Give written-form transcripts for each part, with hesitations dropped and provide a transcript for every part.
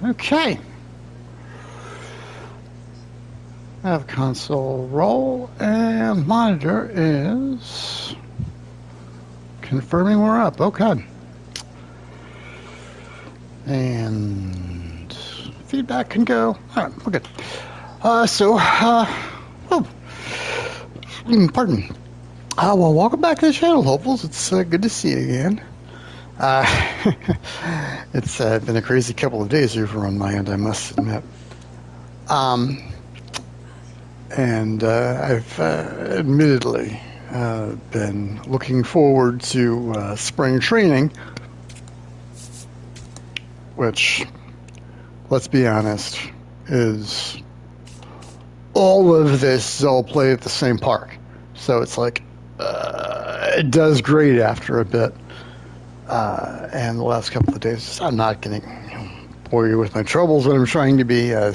Okay. I have console roll, and monitor is confirming we're up. Okay. And feedback can go. All right, we're good. Pardon. Well, welcome back to the channel, hopefuls. It's good to see you again. It's been a crazy couple of days here on my end, I must admit. And I've admittedly been looking forward to spring training, which, let's be honest, is all of this is all played at the same park. So it's like, it does great after a bit. And the last couple of days, I'm not going to bore you with my troubles when I'm trying to be a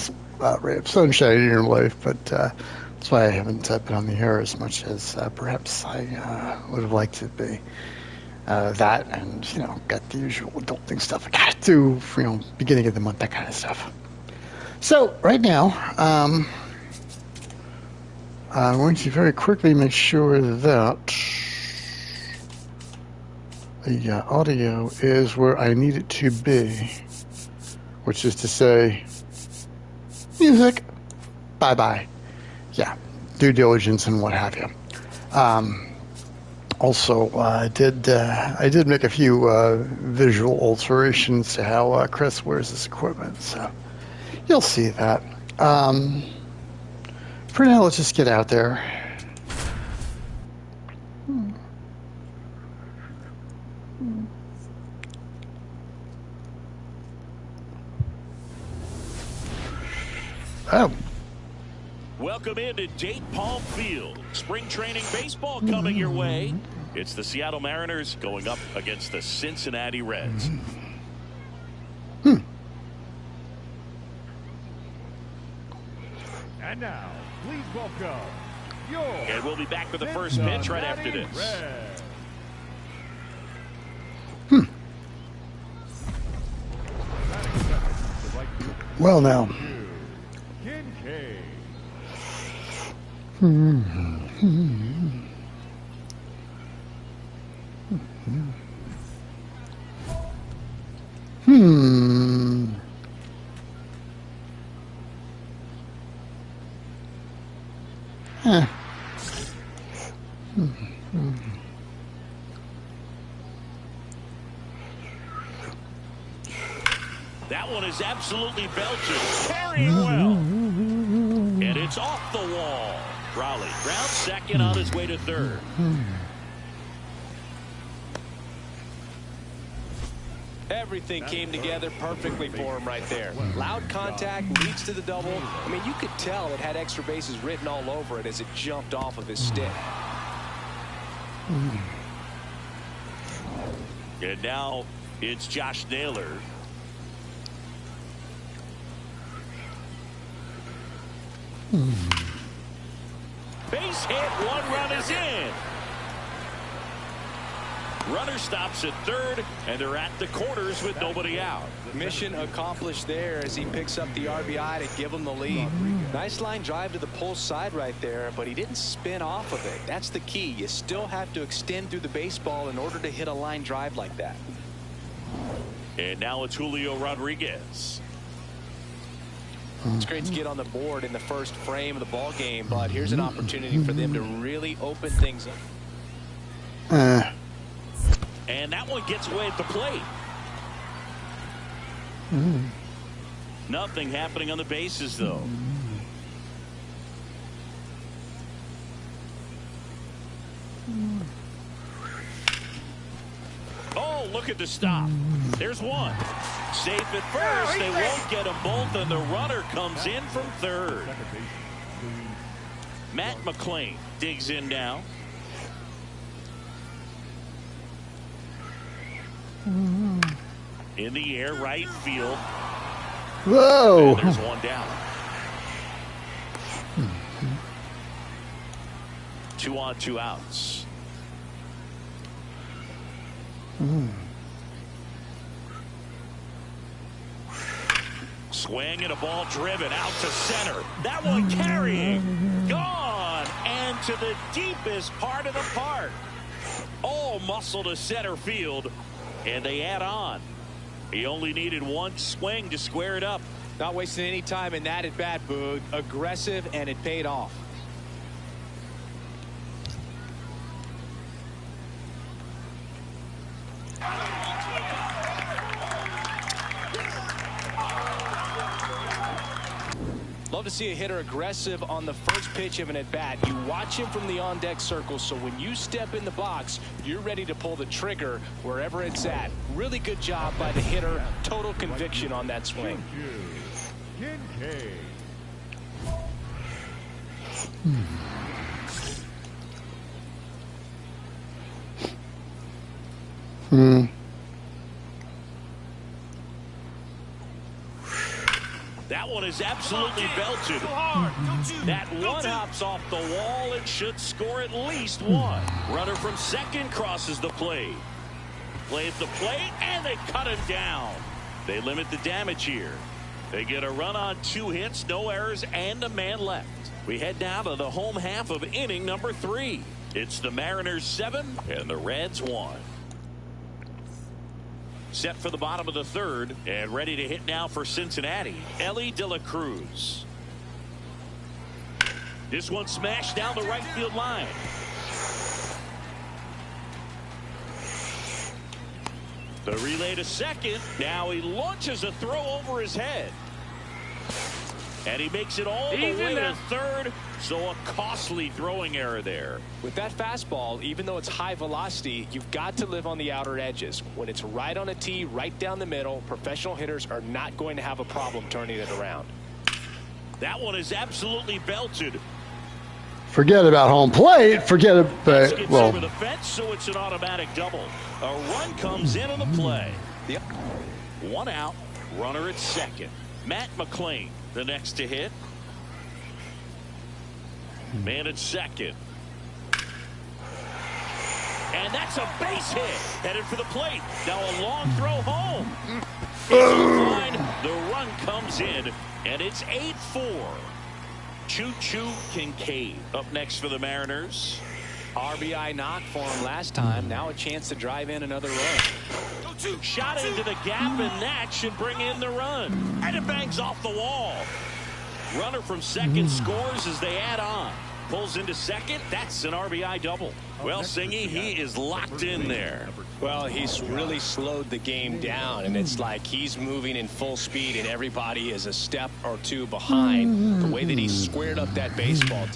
ray of sunshine in your life, but that's why I haven't been on the air as much as perhaps I would have liked to be. That and, got the usual adulting stuff I got to do for, beginning of the month, that kind of stuff. So, right now, I'm going to very quickly make sure that the audio is where I need it to be, which is to say, music, bye-bye. Yeah, due diligence and what have you. Also, I did make a few visual alterations to how Chris wears his equipment, so you'll see that. For now, let's just get out there. Oh. Welcome into Date Palm Field. Spring training baseball coming your way. It's the Seattle Mariners going up against the Cincinnati Reds. And now, please welcome your... And we'll be back with the first pitch right after this. Well, now. That one is absolutely belching. Carrying well. And it's off the wall. Rowley ground second on his way to third. Everything came together perfectly for him right there. Loud contact leads to the double. I mean, you could tell it had extra bases written all over it as it jumped off of his stick. And now it's Josh Naylor. Base hit, one run is in. Runner stops at third, and they're at the corners with nobody out. Mission accomplished there as he picks up the RBI to give him the lead. Nice line drive to the pull side right there, but he didn't spin off of it. That's the key. You still have to extend through the baseball in order to hit a line drive like that. And now it's Julio Rodriguez. It's great to get on the board in the first frame of the ball game, but here's an opportunity for them to really open things up. And that one gets away at the plate. Nothing happening on the bases, though. Oh, look at the stop. There's one. Safe at first. They won't get them both, and the runner comes in from third. Matt McClain digs in now. In the air, right field. Whoa. And there's one down. 2 on, 2 outs. Swing and a ball driven out to center. That one carrying. Gone. And to the deepest part of the park. All muscle to center field. And they add on. He only needed one swing to square it up. Not wasting any time in that at bat, Boog. Aggressive, and it paid off. Love to see a hitter aggressive on the first pitch of an at-bat. You watch him from the on-deck circle, so when you step in the box, you're ready to pull the trigger wherever it's at. Really good job by the hitter. Total conviction on that swing. Kincaid. That one is absolutely belted. That one hops off the wall and should score at least one. Runner from second crosses the plate. Play at the plate, and they cut him down. They limit the damage here. They get a run on 2 hits, no errors, and a man left. We head now to the home half of inning number 3. It's the Mariners 7 and the Reds 1. Set for the bottom of the third and ready to hit now for Cincinnati. Ellie De La Cruz. This one smashed down the right field line. The relay to second. Now he launches a throw over his head. And he makes it all the way to third. So a costly throwing error there. With that fastball, even though it's high velocity, you've got to live on the outer edges. When it's right on a tee, right down the middle, professional hitters are not going to have a problem turning it around. That one is absolutely belted. Forget about home plate. Forget it. Gets over the fence, so it's an automatic double. A run comes in on the play. One out. Runner at second. Matt McClain, the next to hit. Man at second. And that's a base hit. Headed for the plate. Now a long throw home. It's line. The run comes in, and it's 8-4. Choo-choo Kincaid up next for the Mariners. RBI knock for him last time. Now a chance to drive in another run. Shot into the gap, and that should bring in the run. And it bangs off the wall. Runner from second scores as they add on. Pulls into second. That's an RBI double. Well, Singy, he is locked in there. Well, he's really slowed the game down, and it's like he's moving in full speed, and everybody is a step or two behind. The way that he squared up that baseball.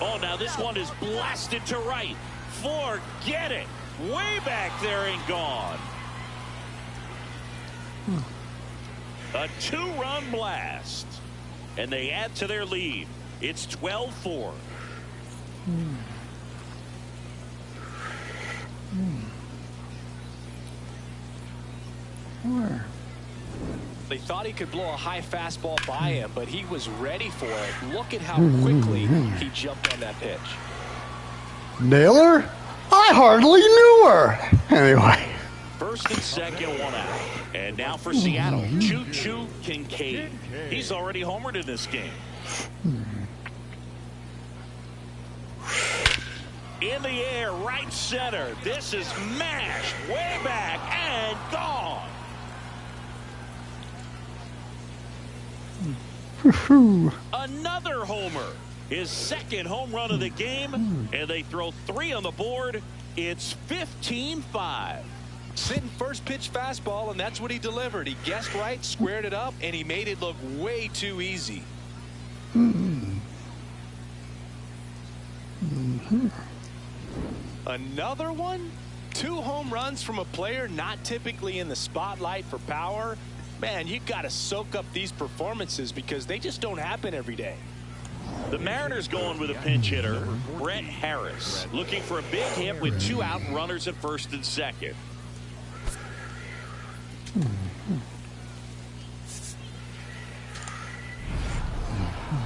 Oh, now this one is blasted to right. Forget it. Way back there and gone. A 2-run blast. And they add to their lead. It's 12-4. They thought he could blow a high fastball by him, but he was ready for it. Look at how quickly he jumped on that pitch. Naylor? I hardly knew her. Anyway. First and second, one out. And now for Seattle, Choo-choo Kincaid. He's already homered in this game. In the air, right center. This is mashed way back and gone. Another homer. His second home run of the game. And they throw 3 on the board. It's 15-5. Sitting first pitch fastball, and that's what he delivered. He guessed right, squared it up, and he made it look way too easy. Another one? 2 home runs from a player not typically in the spotlight for power. Man, you got to soak up these performances because they just don't happen every day. The Mariners going with a pinch hitter, Brett Harris, looking for a big hit with 2 out, runners at first and second.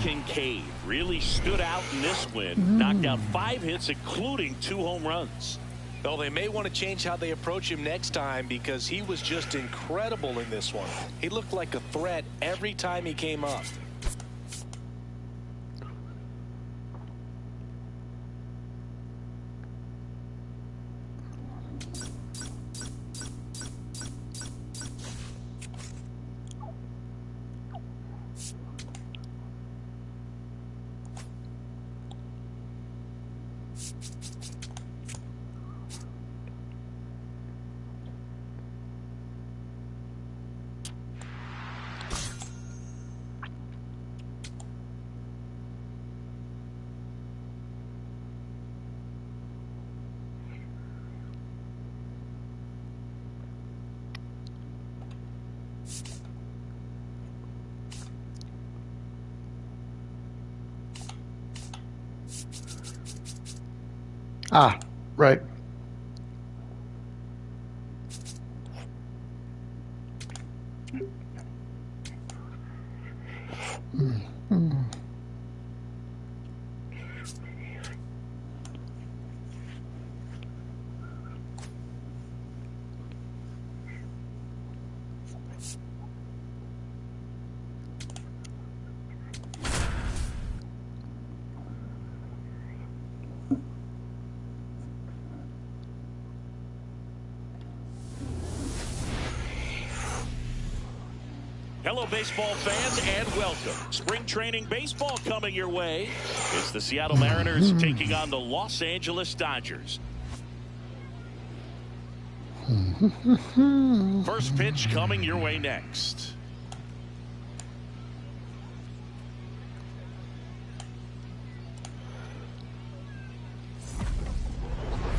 Kincaid really stood out in this win. Knocked out 5 hits, including 2 home runs. Well, they may want to change how they approach him next time because he was just incredible in this one. He looked like a threat every time he came up. Ah, right. Hello, baseball fans, and welcome. Spring training baseball coming your way. It's the Seattle Mariners taking on the Los Angeles Dodgers. First pitch coming your way next.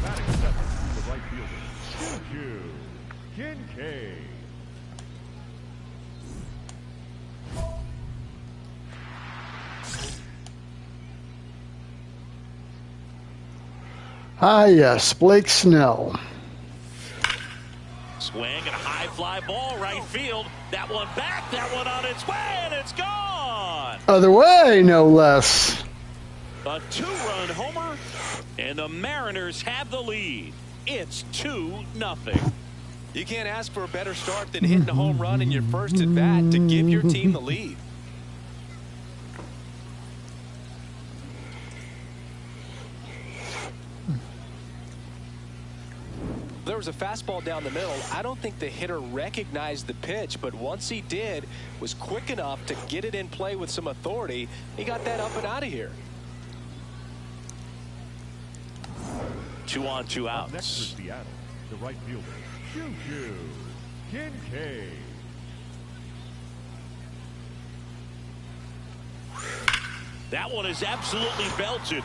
Batting second, the right fielder, Kincaid. Ah, yes, Blake Snell. Swing and a high fly ball right field. That one back, that one on its way, and it's gone. Other way, no less. A two-run homer, and the Mariners have the lead. It's 2-0. You can't ask for a better start than hitting a home run in your first at bat to give your team the lead. There was a fastball down the middle. I don't think the hitter recognized the pitch, but once he did, was quick enough to get it in play with some authority. He got that up and out of here. 2 on, 2 Next for outs. Seattle, the right fielder, Kincaid. That one is absolutely belted.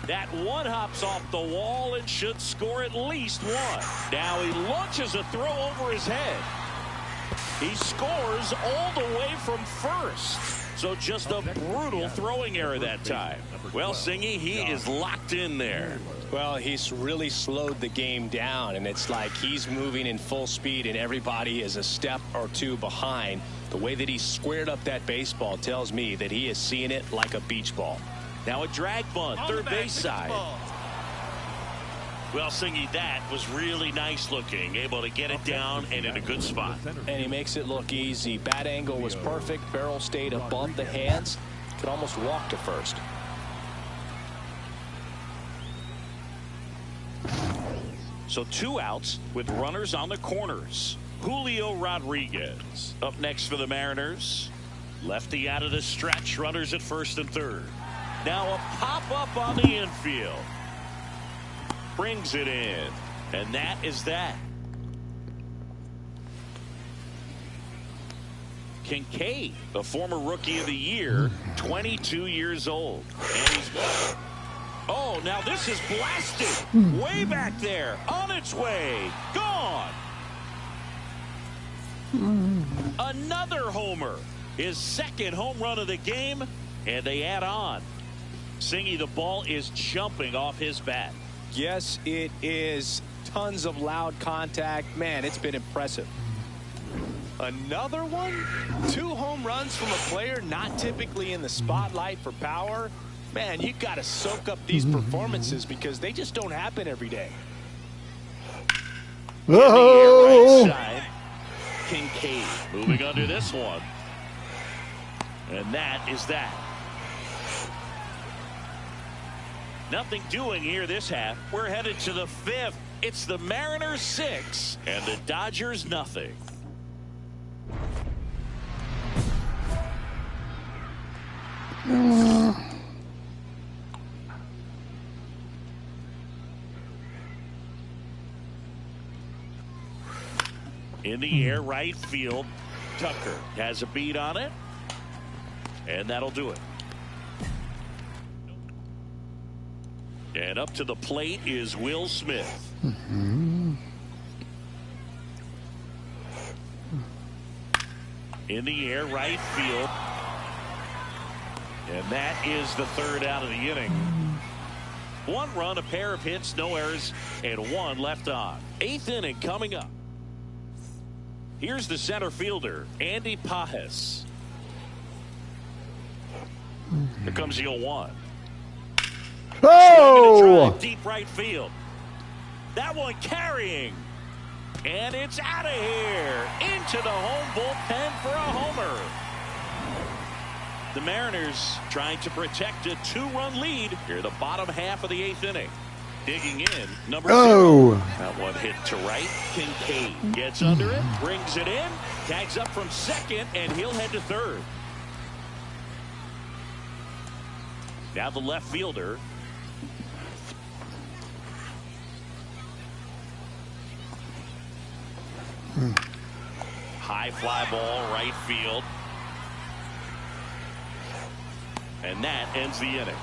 That one hops off the wall and should score at least one. Now he launches a throw over his head. He scores all the way from first. So just a brutal throwing error that time. Well, Singy, he is locked in there. Well, he's really slowed the game down, and it's like he's moving in full speed and everybody is a step or two behind. The way that he squared up that baseball tells me that he is seeing it like a beach ball. Now a drag bunt, third base side. Well, Singy, that was really nice looking. Able to get it down and in a good spot. And he makes it look easy. Bat angle was perfect. Barrel stayed above the hands. Could almost walk to first. So 2 outs with runners on the corners. Julio Rodriguez up next for the Mariners. Lefty out of the stretch. Runners at first and third. Now a pop-up on the infield. Brings it in. And that is that. Kincaid, the former Rookie of the Year, 22 years old. And he's... Oh, now this is blasted. Way back there. On its way. Gone. Another homer. His second home run of the game. And they add on. Singy, the ball is jumping off his bat. Yes, it is. Tons of loud contact. Man, it's been impressive. Another one? 2 home runs from a player not typically in the spotlight for power. Man, you got to soak up these performances because they just don't happen every day. Oh! Right side. Kincaid moving under this one. And that is that. Nothing doing here this half. We're headed to the 5th. It's the Mariners 6 and the Dodgers nothing. In the air, right field. Tucker has a beat on it. And that'll do it. And up to the plate is Will Smith. In the air, right field. And that is the 3rd out of the inning. 1 run, a pair of hits, no errors, and 1 left on. 8th inning coming up. Here's the center fielder, Andy Pajes. Here comes the 0-1. Oh! Deep right field. That one carrying. And it's out of here. Into the home bullpen for a homer. The Mariners trying to protect a 2-run lead here in the bottom half of the 8th inning. Digging in, number 0. That one hit to right. Kincaid gets under it, brings it in, tags up from second, and he'll head to 3rd. Now the left fielder. High fly ball, right field. And that ends the inning.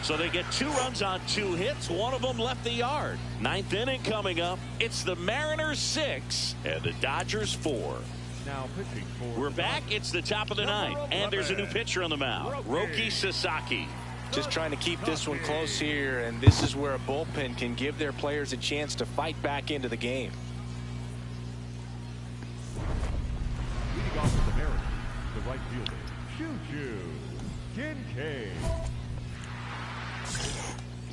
So they get 2 runs on 2 hits. 1 of them left the yard. 9th inning coming up. It's the Mariners 6 and the Dodgers 4. Now pitching for We're back. It's the top of the 9th. And there's a new pitcher on the mound. Roki Sasaki. Just trying to keep this one close here, and this is where a bullpen can give their players a chance to fight back into the game. leading off with the Mariners, the right fielder, Choo-Choo Kincaid.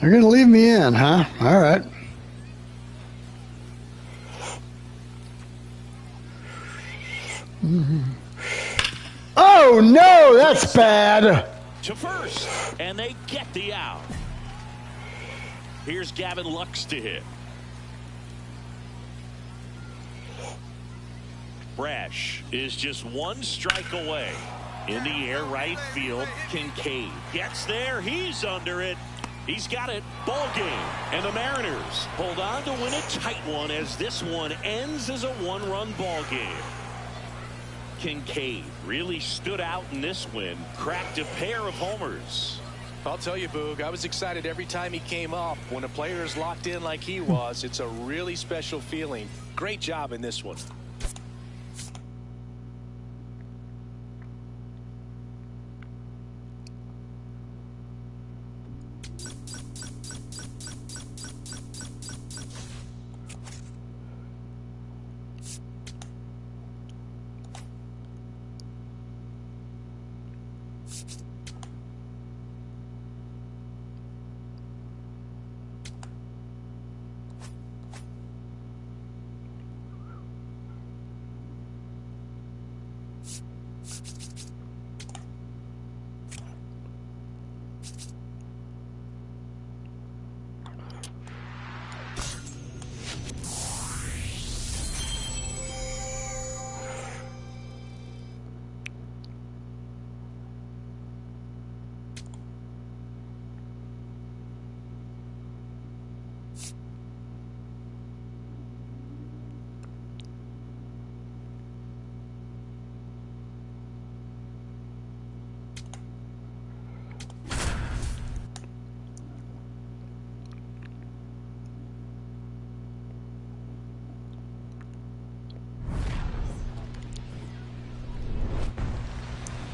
You're going to leave me in, huh? All right. Oh, no, that's bad. To first, and they get the out. Here's Gavin Lux to hit. Brash is just 1 strike away. In the air, right field, Kincaid gets there. He's under it. He's got it. Ball game. And the Mariners hold on to win a tight one as this one ends as a 1-run ball game. Kincaid really stood out in this win. Cracked a pair of homers. I'll tell you, Boog, I was excited every time he came up. When a player is locked in like he was, it's a really special feeling. Great job in this one.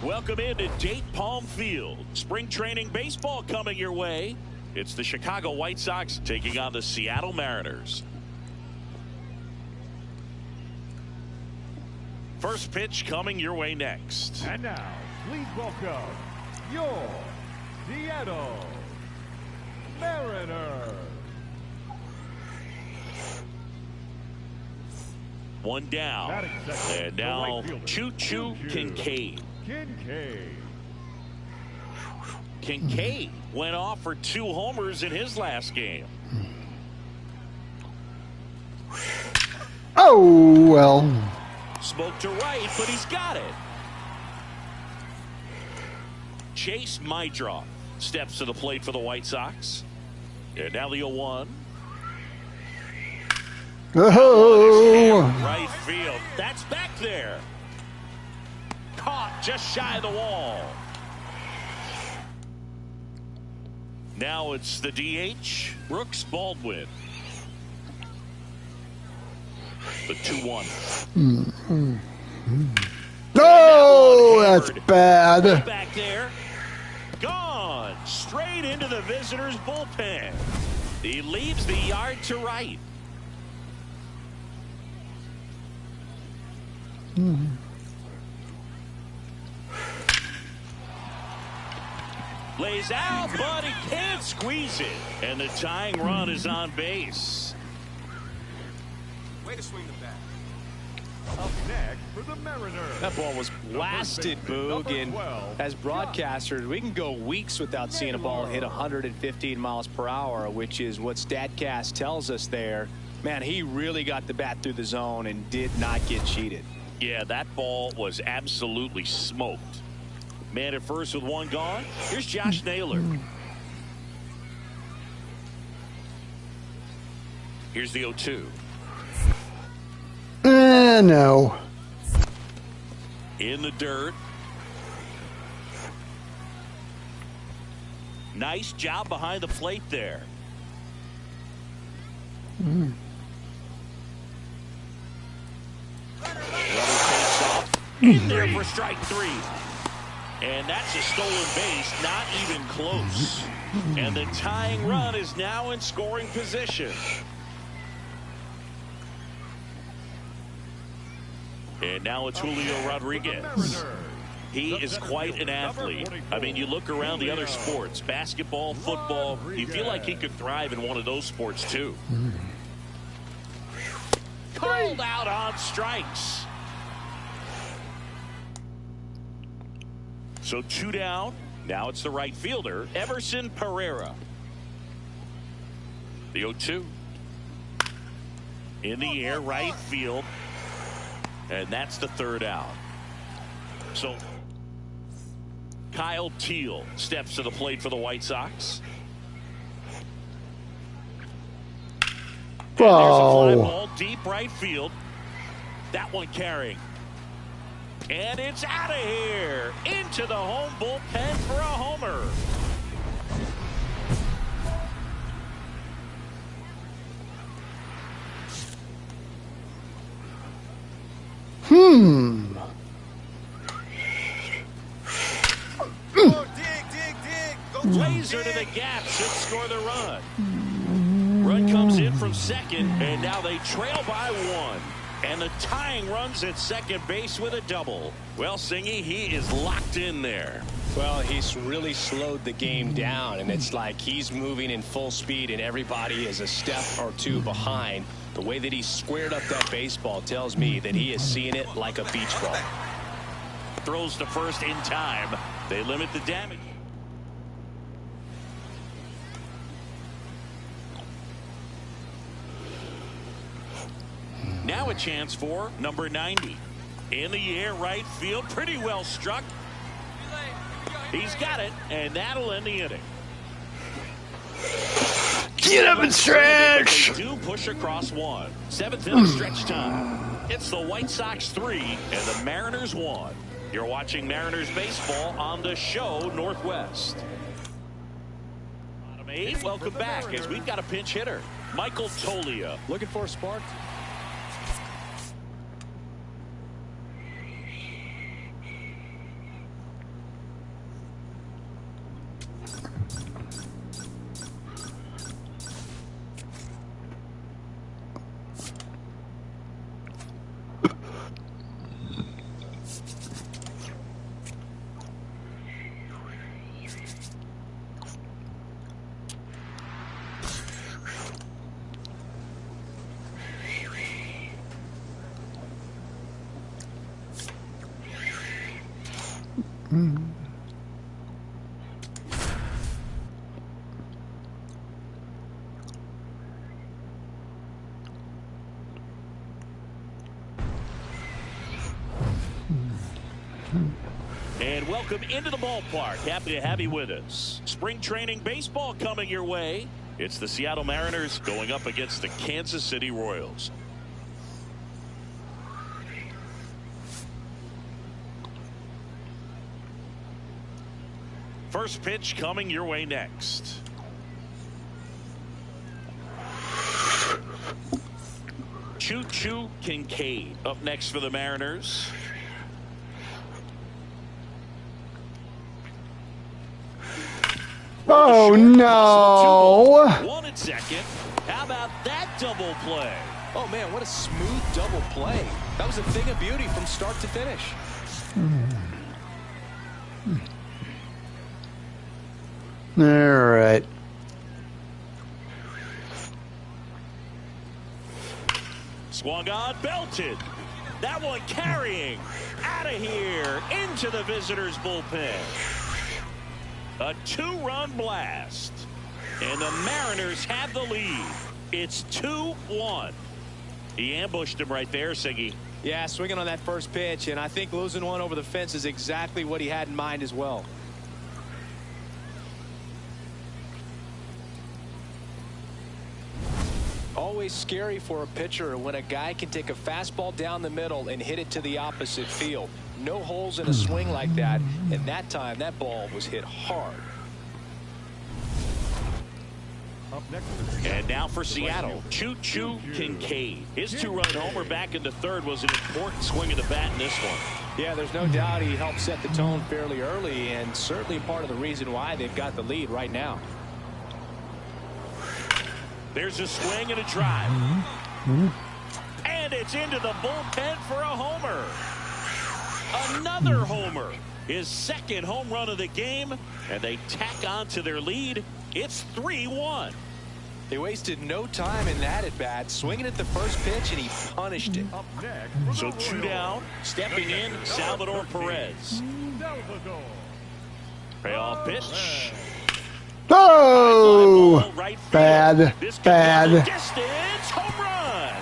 Welcome into Date Palm Field. Spring training baseball coming your way. It's the Chicago White Sox taking on the Seattle Mariners. First pitch coming your way next. And now, please welcome your Seattle Mariners. One down. And now Choo-Choo Kincaid. Kincaid went off for 2 homers in his last game. Oh, well. Smoke to right, but he's got it. Chase Mydroff steps to the plate for the White Sox. And now the 0-1. Oh. Right field. That's back there. Caught just shy of the wall. Now it's the DH, Brooks Baldwin. The 2-1. No, that's bad. Back there. Gone. Straight into the visitor's bullpen. He leaves the yard to right. Lays out, but he can't squeeze it. And the tying run is on base. Way to swing the bat. Up next for the Mariners. That ball was blasted, Boog, and 12, as broadcasters, we can go weeks without seeing a ball hit 115 miles per hour, which is what StatCast tells us there. Man, he really got the bat through the zone and did not get cheated. Yeah, that ball was absolutely smoked. Man at first with 1 gone. Here's Josh Naylor. Here's the 0-2. No. In the dirt. Nice job behind the plate there. Runner takes off. In there for strike 3. And that's a stolen base, not even close. And the tying run is now in scoring position. And now it's Julio Rodriguez. He is quite an athlete. I mean, you look around the other sports, basketball, football, you feel like he could thrive in one of those sports too. Called out on strikes. So 2 down. Now it's the right fielder, Everson Pereira. The 0-2. In the air, right field. And that's the 3rd out. So Kyle Teal steps to the plate for the White Sox. And there's a fly ball deep right field. That one carrying. And it's out of here. Into the home bullpen for a homer. Laser to the gap should score the run. Run comes in from second, and now they trail by 1. And the tying runs at second base with a double. Well, Singy, he is locked in there. Well, he's really slowed the game down, and it's like he's moving in full speed, and everybody is a step or 2 behind. The way that he squared up that baseball tells me that he is seeing it like a beach ball. Throws to first in time. They limit the damage. Now a chance for number 90. In the air, right field. Pretty well struck. He's got it, and that'll end the inning. Get up and stretch. They do push across 1. 7th inning stretch time. It's the White Sox 3 and the Mariners 1. You're watching Mariners baseball on the show Northwest. Bottom 8, welcome back as we've got a pinch hitter, Michael Tolia. Looking for a spark? And welcome into the ballpark. Happy to have you with us. Spring training baseball coming your way. It's the Seattle Mariners going up against the Kansas City Royals. First pitch coming your way next. Choo-choo Kincaid up next for the Mariners. Oh, no. One at second. How about that double play? Oh, man, what a smooth double play. That was a thing of beauty from start to finish. All right. Swung on, belted. That one carrying. Out of here. Into the visitors' bullpen. A two-run blast. And the Mariners have the lead. It's 2-1. He ambushed him right there, Siggy. Yeah, swinging on that first pitch, and I think losing one over the fence is exactly what he had in mind as well. Always scary for a pitcher when a guy can take a fastball down the middle and hit it to the opposite field. No holes in a swing like that, and that time that ball was hit hard. Up next And now for Seattle, Choo-choo Kincaid. His two-run homer back into third was an important swing of the bat in this one. Yeah, there's no doubt he helped set the tone fairly early, and certainly part of the reason why they've got the lead right now. There's a swing and a drive. And it's into the bullpen for a homer. Another homer. His second home run of the game, and they tack on to their lead. It's 3-1. They wasted no time in that at bat, swinging at the first pitch, and he punished it. up next. So two down, stepping in, Salvador Perez. Salvador. Payoff pitch. Oh, Right field. bad, This could go bad. the distance, home run.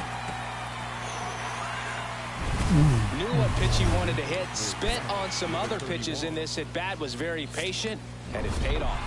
Knew what pitch he wanted to hit, spent on some other pitches in this at bat, was very patient, and it paid off.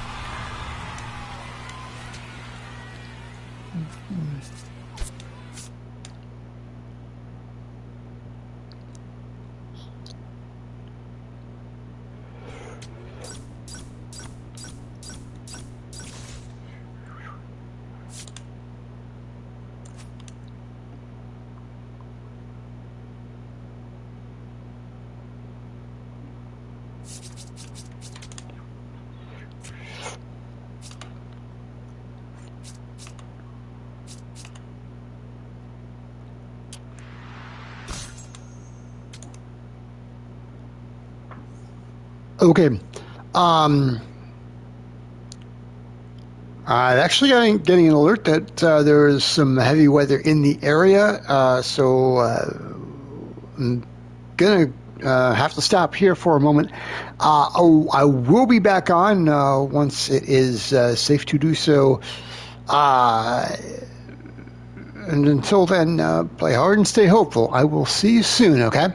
Okay. I'm actually getting an alert that there is some heavy weather in the area, so I'm gonna have to stop here for a moment. I will be back on once it is safe to do so. And until then, play hard and stay hopeful. I will see you soon, okay?